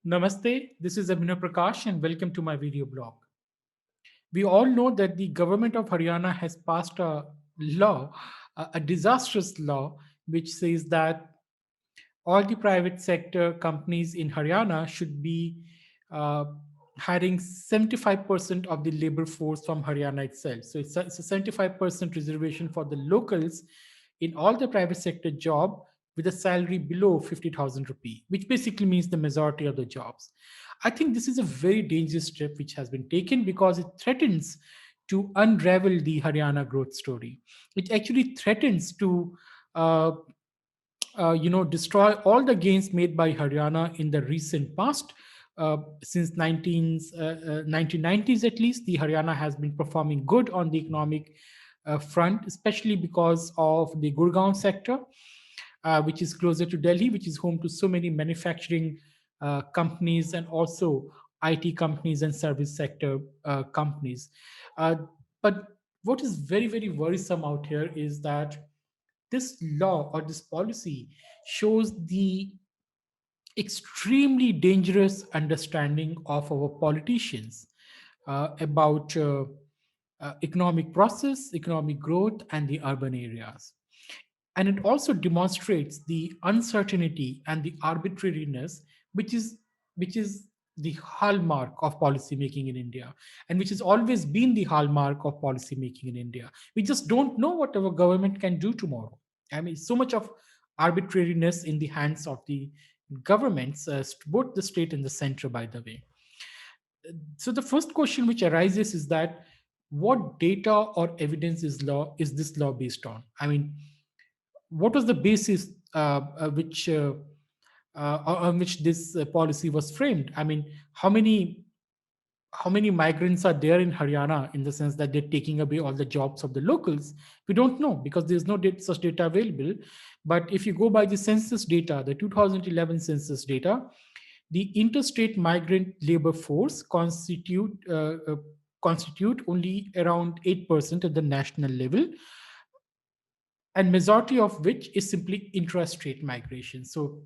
Namaste, this is Abhinav Prakash and welcome to my video blog. We all know that the government of Haryana has passed a law, a disastrous law, which says that all the private sector companies in Haryana should be uh, hiring 75% of the labor force from Haryana itself. So it's a 75% reservation for the locals in all the private sector job with a salary below 50,000 rupee, which basically means the majority of the jobs. I think this is a very dangerous step which has been taken because it threatens to unravel the Haryana growth story. It actually threatens to uh, destroy all the gains made by Haryana in the recent past. Since 1990s at least, the Haryana has been performing good on the economic front, especially because of the Gurgaon sector, which is closer to Delhi, which is home to so many manufacturing companies and also IT companies and service sector companies. Uh, but what is very, very worrisome out here is that this law or this policy shows the extremely dangerous understanding of our politicians about economic process, economic growth, and the urban areas. And it also demonstrates the uncertainty and the arbitrariness, which is the hallmark of policy making in India, and which has always been the hallmark of policy making in India. We just don't know what our government can do tomorrow. I mean, so much of arbitrariness in the hands of the governments, both the state and the center, by the way. So the first question which arises is that what data or evidence is this law based on? I mean, what was the basis on which this policy was framed? I mean, how many migrants are there in Haryana in the sense that they're taking away all the jobs of the locals? We don't know because there's no such data available. But if you go by the census data, the 2011 census data, the interstate migrant labor force constitute only around 8% at the national level, and majority of which is simply intrastate migration. So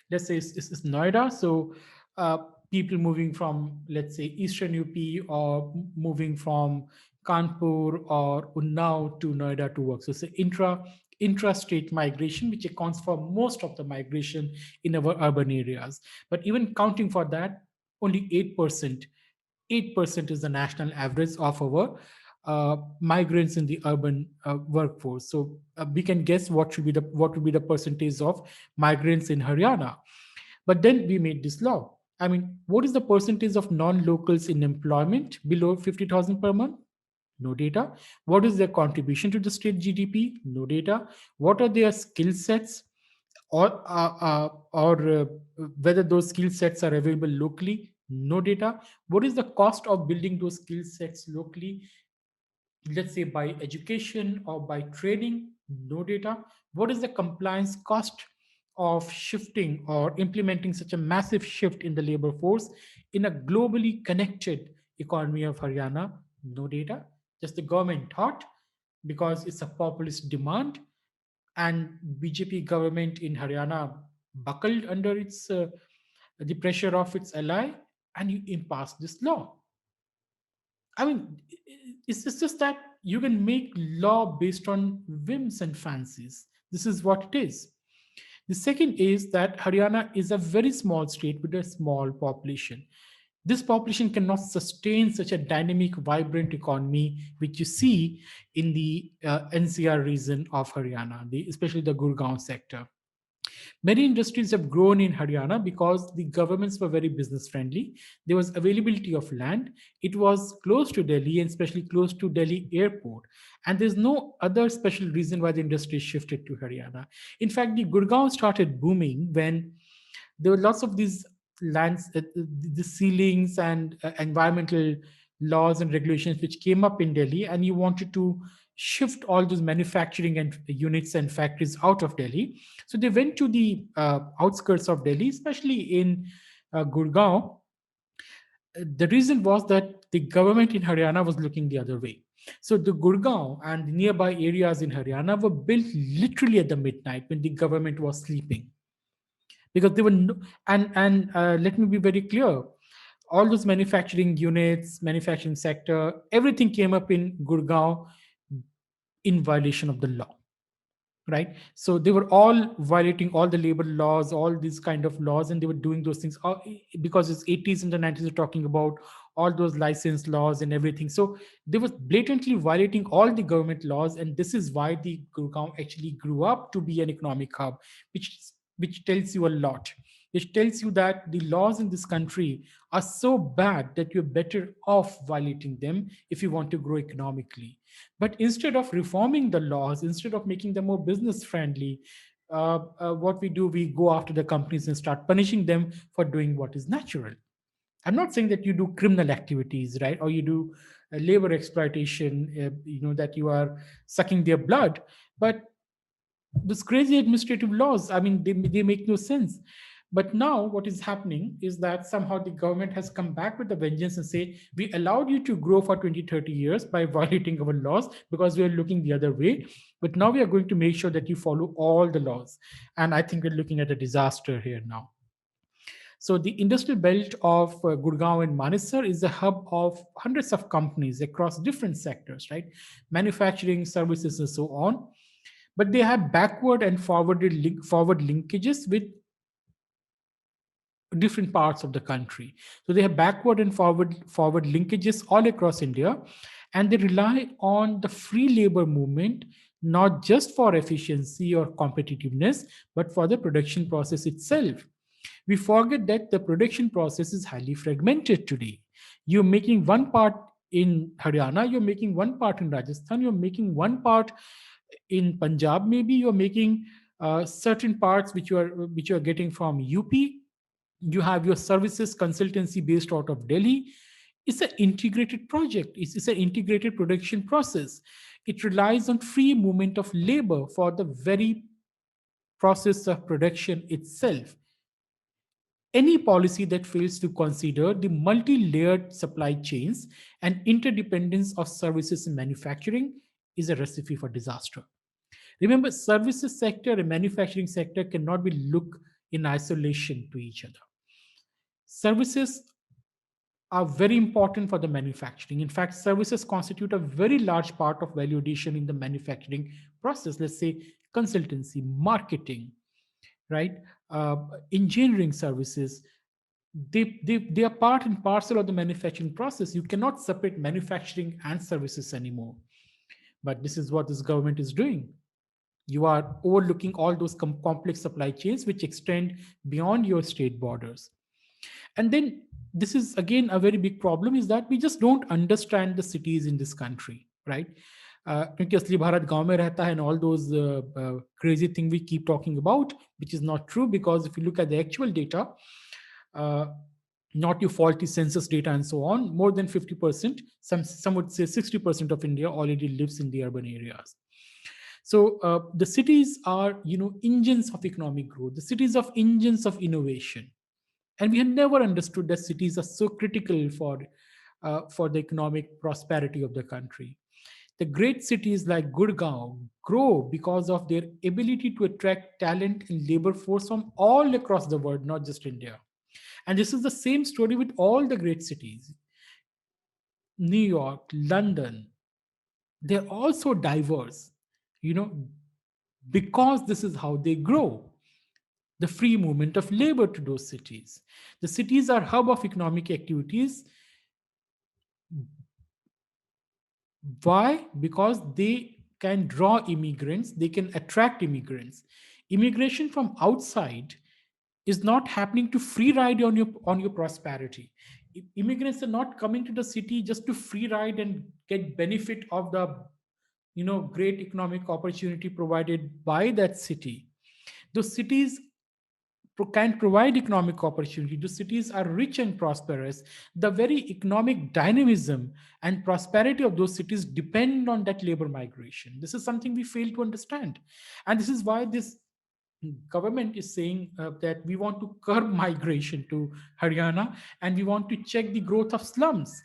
let's say it's Noida. So uh, people moving from, let's say, Eastern UP or moving from Kanpur or Unnao to Noida to work. So it's an intrastate migration, which accounts for most of the migration in our urban areas. But even counting for that, only 8% is the national average of our migrants in the urban workforce. So we can guess what would be the percentage of migrants in Haryana. But then we made this law. I mean, what is the percentage of non-locals in employment below 50,000 per month? No data. What is their contribution to the state GDP? No data. What are their skill sets, or whether those skill sets are available locally? No data. What is the cost of building those skill sets locally? Let's say by education or by training? No data. What is the compliance cost of shifting or implementing such a massive shift in the labor force in a globally connected economy of Haryana? No data. Just the government thought because it's a populist demand, and BJP government in Haryana buckled under its the pressure of its ally, and you impasse this law. I mean, it's just that you can make law based on whims and fancies. This is what it is. The second is that Haryana is a very small state with a small population. This population cannot sustain such a dynamic, vibrant economy, which you see in the NCR region of Haryana, especially the Gurgaon sector. Many industries have grown in Haryana because the governments were very business friendly. There was availability of land. It was close to Delhi and especially close to Delhi airport. And there's no other special reason why the industry shifted to Haryana. In fact, the Gurgaon started booming when there were lots of these lands, the ceilings and environmental laws and regulations which came up in Delhi, and you wanted to shift all those manufacturing and units and factories out of Delhi. So they went to the outskirts of Delhi, especially in Gurgaon. The reason was that the government in Haryana was looking the other way. So the Gurgaon and the nearby areas in Haryana were built literally at the midnight when the government was sleeping. because they were no, and let me be very clear, all those manufacturing units, manufacturing sector, everything came up in Gurgaon in violation of the law, right? So they were all violating all the labor laws, all these kind of laws, and they were doing those things because it's 80s and the 90s are talking about all those license laws and everything. So they were blatantly violating all the government laws, and this is why the Gurgaon actually grew up to be an economic hub, which which tells you a lot, which tells you that the laws in this country are so bad that you're better off violating them if you want to grow economically. But instead of reforming the laws, instead of making them more business friendly, what we do, we go after the companies and start punishing them for doing what is natural. I'm not saying that you do criminal activities, right, or you do labor exploitation, that you are sucking their blood, but this crazy administrative laws, I mean, they make no sense. But now what is happening is that somehow the government has come back with a vengeance and say, we allowed you to grow for 20, 30 years by violating our laws because we are looking the other way, but now we are going to make sure that you follow all the laws. And I think we're looking at a disaster here now. So the industrial belt of Gurgaon and Manesar is a hub of hundreds of companies across different sectors, right? Manufacturing, services, and so on. But they have backward and forward linkages with different parts of the country. So they have backward and forward linkages all across India, and they rely on the free labor movement not just for efficiency or competitiveness, but for the production process itself. We forget that the production process is highly fragmented today. You're making one part in Haryana, you're making one part in Rajasthan, you're making one part in Punjab, maybe you're making certain parts which you are getting from UP. You have your services consultancy based out of Delhi. It's an integrated project. It's an integrated production process. It relies on free movement of labor for the very process of production itself. Any policy that fails to consider the multi-layered supply chains and interdependence of services in manufacturing is a recipe for disaster. Remember, services sector and manufacturing sector cannot be looked in isolation to each other. Services are very important for the manufacturing. In fact, services constitute a very large part of value addition in the manufacturing process. Let's say consultancy, marketing, right? Uh, Engineering services. They are part and parcel of the manufacturing process. You cannot separate manufacturing and services anymore. But this is what this government is doing. You are overlooking all those complex supply chains which extend beyond your state borders. And then this is again a very big problem, is that we just don't understand the cities in this country, right? क्योंकि असली भारत गांव में रहता है, and all those crazy thing we keep talking about, which is not true, because if you look at the actual data, uh, not your faulty census data and so on, more than 50%, some would say 60% of India already lives in the urban areas. So the cities are, engines of economic growth. The cities of engines of innovation, and we have never understood that cities are so critical for the economic prosperity of the country. The great cities like Gurgaon grow because of their ability to attract talent and labor force from all across the world, not just India. And this is the same story with all the great cities. New York, London, they're also diverse, you know, because this is how they grow. The free movement of labor to those cities. The cities are hub of economic activities. Why? Because they can draw immigrants, they can attract immigrants. Immigration from outside is not happening to free ride on your prosperity. Immigrants are not coming to the city just to free ride and get benefit of the great economic opportunity provided by that city. Those cities can provide economic opportunity. The cities are rich and prosperous. The very economic dynamism and prosperity of those cities depend on that labor migration. This is something we fail to understand. And this is why this government is saying that we want to curb migration to Haryana, and we want to check the growth of slums.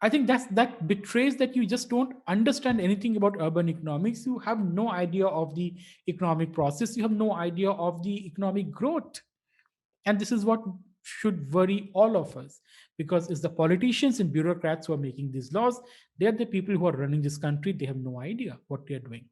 I think that betrays that you just don't understand anything about urban economics. You have no idea of the economic process. You have no idea of the economic growth. And this is what should worry all of us, because it's the politicians and bureaucrats who are making these laws. They're the people who are running this country. They have no idea what they're doing.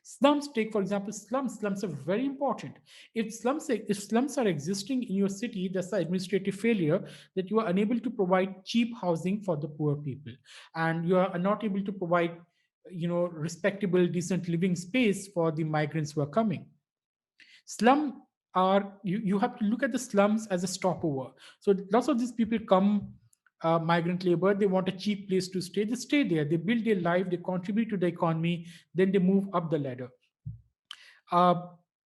Slums, take for example slums. Slums are very important. If slums are existing in your city, that's the administrative failure, that you are unable to provide cheap housing for the poor people, and you are not able to provide respectable decent living space for the migrants who are coming. Slum are, you have to look at the slums as a stopover. So lots of these people come, migrant labor, they want a cheap place to stay, they stay there, they build their life, they contribute to the economy, then they move up the ladder. uh,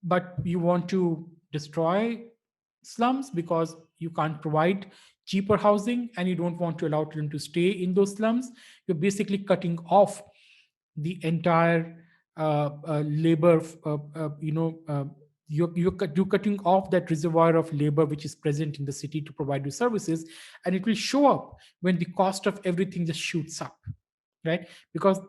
but you want to destroy slums because you can't provide cheaper housing, and you don't want to allow them to stay in those slums. You're basically cutting off the entire labor, you're cutting off that reservoir of labor which is present in the city to provide you services, and it will show up when the cost of everything just shoots up, right? Because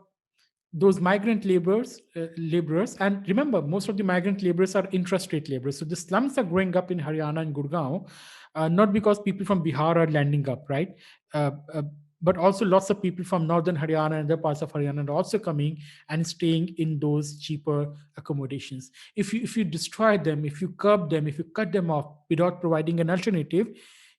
those migrant laborers, and remember, most of the migrant laborers are intrastate laborers. So the slums are growing up in Haryana and Gurgaon, not because people from Bihar are landing up, right? Uh, uh, but also lots of people from northern Haryana and other parts of Haryana are also coming and staying in those cheaper accommodations. If you destroy them, if you curb them, if you cut them off without providing an alternative,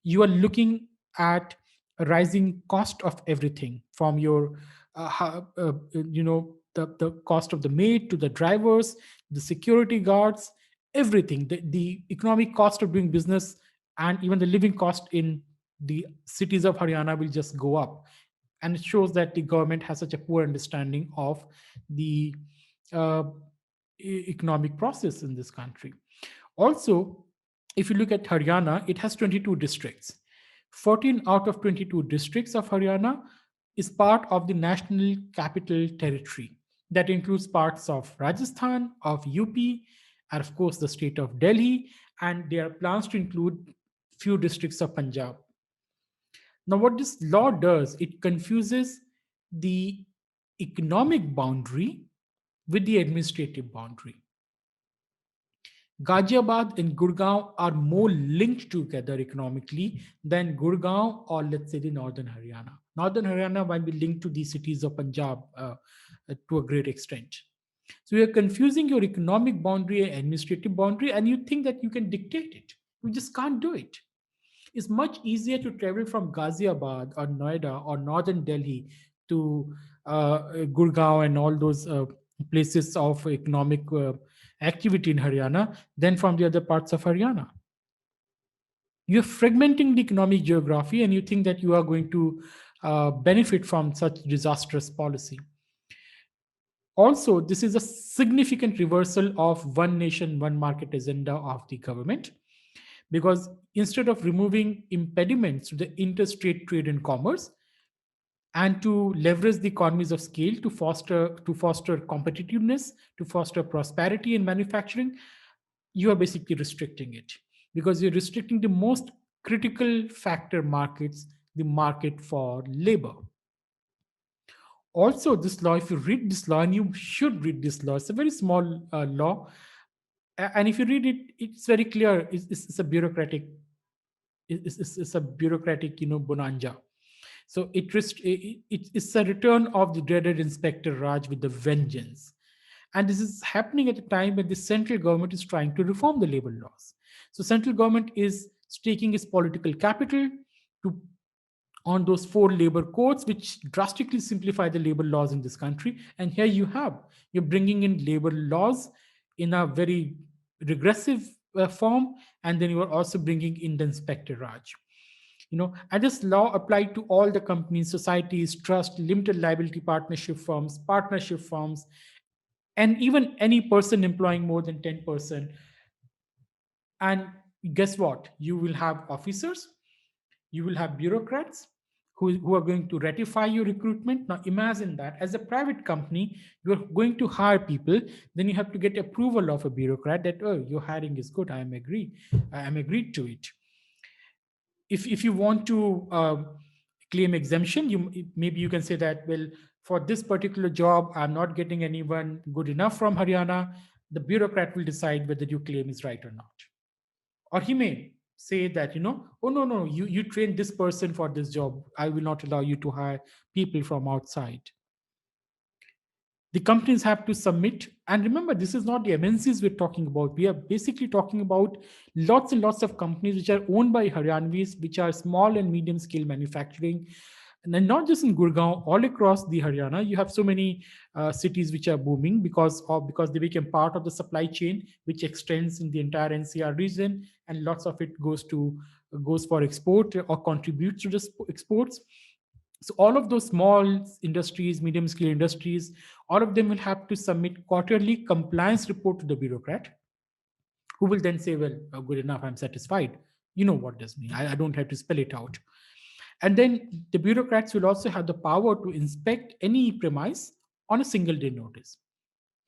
you are looking at a rising cost of everything, from your the cost of the maid to the drivers, the security guards, everything, the economic cost of doing business, and even the living cost in the cities of Haryana will just go up. And it shows that the government has such a poor understanding of the uh, economic process in this country. Also, if you look at Haryana, it has 22 districts. 14 out of 22 districts of Haryana is part of the National Capital Territory. That includes parts of Rajasthan, of UP, and of course the state of Delhi, and there are plans to include few districts of Punjab. Now, what this law does, it confuses the economic boundary with the administrative boundary. Ghaziabad and Gurgaon are more linked together economically than Gurgaon or, let's say, the Northern Haryana. Northern Haryana might be linked to the cities of Punjab to a great extent. So you're confusing your economic boundary and administrative boundary, and you think that you can dictate it. You just can't do it. It's much easier to travel from Ghaziabad or Noida or Northern Delhi to Gurgaon and all those places of economic activity in Haryana than from the other parts of Haryana. You're fragmenting the economic geography, and you think that you are going to benefit from such disastrous policy. Also, this is a significant reversal of one nation, one market agenda of the government, because instead of removing impediments to the interstate trade and commerce and to leverage the economies of scale to foster competitiveness, to foster prosperity in manufacturing, you are basically restricting it, because you're restricting the most critical factor markets, the market for labor. Also, this law, if you read this law, and you should read this law, it's a very small law, and if you read it, it's very clear. It's a bureaucratic, it's a bureaucratic, bonanza. So it's a return of the dreaded Inspector Raj with the vengeance. And this is happening at a time when the central government is trying to reform the labor laws. So central government is staking its political capital to on those four labor codes, which drastically simplify the labor laws in this country. And here you're bringing in labor laws in a very regressive form, and then you are also bringing in the Inspector Raj. And this law applied to all the companies, societies, trust, limited liability partnership firms, and even any person employing more than 10%. And guess what? You will have officers, you will have bureaucrats who are going to ratify your recruitment. Now imagine that as a private company, you're going to hire people, then you have to get approval of a bureaucrat that, oh, your hiring is good, I am agreed to it. If you want to claim exemption. Maybe you can say that, well, for this particular job, I'm not getting anyone good enough from Haryana. The bureaucrat will decide whether your claim is right or not. Or he may say that, oh, no, no, you train this person for this job, I will not allow you to hire people from outside. The companies have to submit. And remember, this is not the MNCs we're talking about. We are basically talking about lots and lots of companies which are owned by Haryanvis, which are small and medium scale manufacturing. And then not just in Gurgaon, all across the Haryana, you have so many cities which are booming because they became part of the supply chain, which extends in the entire NCR region, and lots of it goes for export or contributes to the exports. So all of those small industries, medium scale industries, all of them will have to submit quarterly compliance report to the bureaucrat, who will then say, well, good enough, I'm satisfied. You know what this means. I don't have to spell it out. And then the bureaucrats will also have the power to inspect any premise on a single day notice.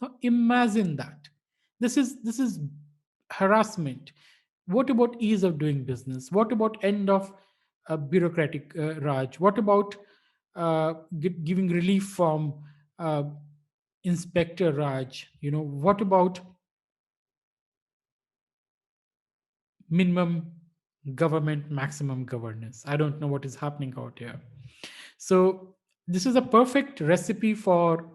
Now imagine that. This is harassment. What about ease of doing business? What about end of bureaucratic Raj? What about giving relief from uh, Inspector Raj? What about minimum government, maximum governance? I don't know what is happening out here. So this is a perfect recipe for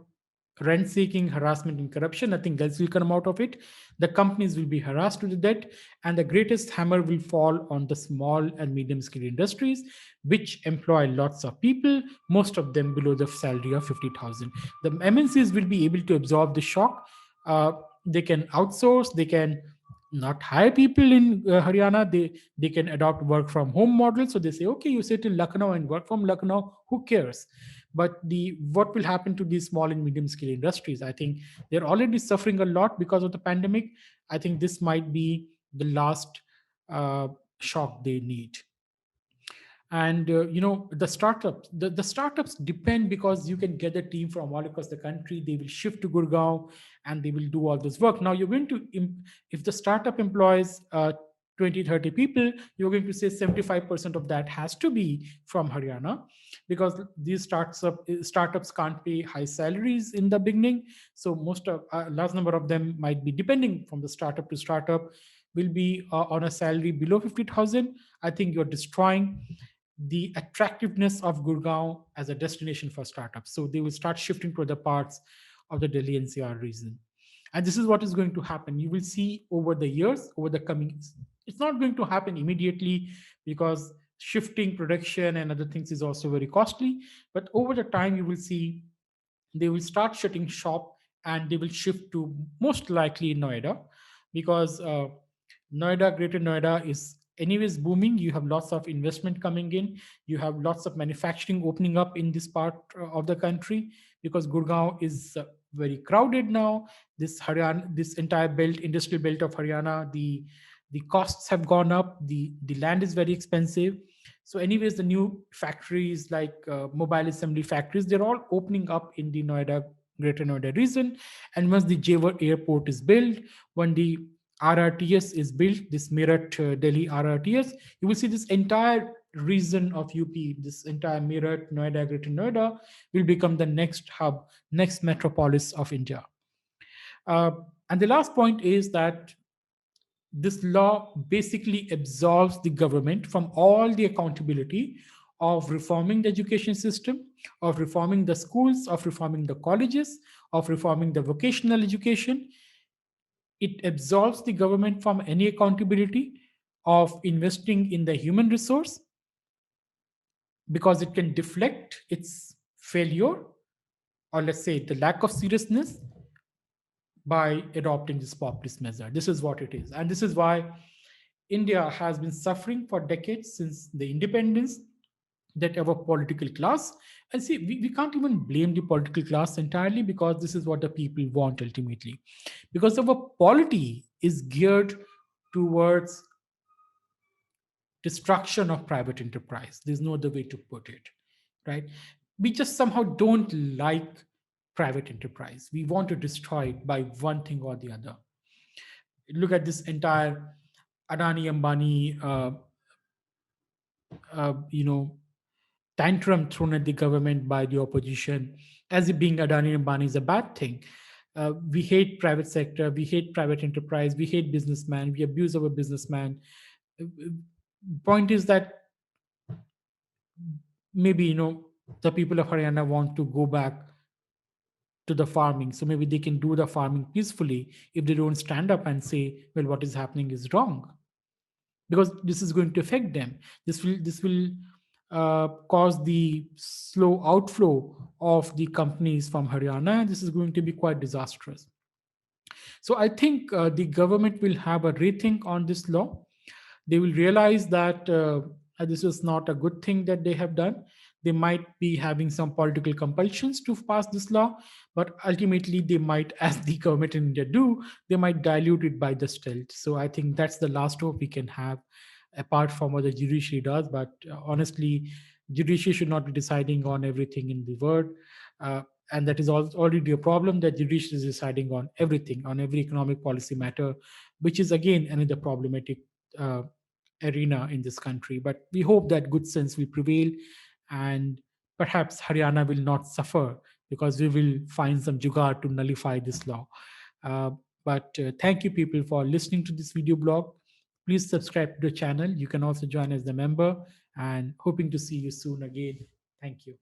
rent seeking, harassment, and corruption. Nothing else will come out of it. The companies will be harassed to the debt, and the greatest hammer will fall on the small and medium scale industries, which employ lots of people, most of them below the salary of 50,000. The MNCs will be able to absorb the shock. They can outsource, they can not hire people in Haryana. They can adopt work from home model. So they say, okay, you sit in Lucknow and work from Lucknow. Who cares? But the what will happen to these small and medium scale industries? I think they're already suffering a lot because of the pandemic. I think this might be the last uh, shock they need. And the startups depend, because you can get a team from all across the country. They will shift to Gurgaon and they will do all this work. Now you're going to if the startup employs 20, 30 people, you're going to say 75% of that has to be from Haryana, because these startups can't pay high salaries in the beginning. So most of a large number of them might be, depending from the startup to startup, will be on a salary below 50,000. I think you're destroying the attractiveness of Gurgaon as a destination for startups. So they will start shifting to other parts of the Delhi NCR region. And this is what is going to happen. You will see over the years, over the coming, it's not going to happen immediately, because shifting production and other things is also very costly. But over the time, you will see they will start shutting shop, and they will shift to most likely Noida, because Greater Noida is anyways booming. You have lots of investment coming in. You have lots of manufacturing opening up in this part of the country, because Gurgaon is very crowded now. This entire industrial belt of Haryana, the costs have gone up. The land is very expensive. So anyways, the new factories like mobile assembly factories, they're all opening up in the Greater Noida region. And once the Jewar airport is built, when the RRTS is built, this Meerut Delhi RRTS, you will see this entire region of UP, this entire Meerut, Noida, Greater Noida will become the next hub, next metropolis of India. Uh, and the last point is that this law basically absolves the government from all the accountability of reforming the education system, of reforming the schools, of reforming the colleges, of reforming the vocational education. It absolves the government from any accountability of investing in the human resource, because it can deflect its failure, or let's say the lack of seriousness, by adopting this populist measure. This is what it is. And this is why India has been suffering for decades since the independence, that our political class, and see, we can't even blame the political class entirely, because this is what the people want ultimately, because our polity is geared towards destruction of private enterprise. There's no other way to put it, right? We just somehow don't like private enterprise. We want to destroy it by one thing or the other. Look at this entire Adani Ambani, uh, you know, tantrum thrown at the government by the opposition as if being Adani and Ambani is a bad thing. We hate private sector, we hate private enterprise, we hate businessman, we abuse our businessman. Uh, Point is that maybe the people of Haryana want to go back to the farming, so maybe they can do the farming peacefully if they don't stand up and say, well, what is happening is wrong, because this is going to affect them. This will cause the slow outflow of the companies from Haryana, and this is going to be quite disastrous. So I think the government will have a rethink on this law. They will realize that this is not a good thing that they have done. They might be having some political compulsions to pass this law, but ultimately they might, as the government in India do, they might dilute it by the stealth. So I think that's the last hope we can have, apart from what the judiciary does. But honestly, judiciary should not be deciding on everything in the world. Uh, and that is already a problem, that judiciary is deciding on everything, on every economic policy matter, which is again another problematic uh, arena in this country. But we hope that good sense will prevail, and perhaps Haryana will not suffer because we will find some jugaad to nullify this law. Uh, but thank you, people, for listening to this video blog. Please subscribe to the channel. You can also join as a member, and hoping to see you soon again. Thank you.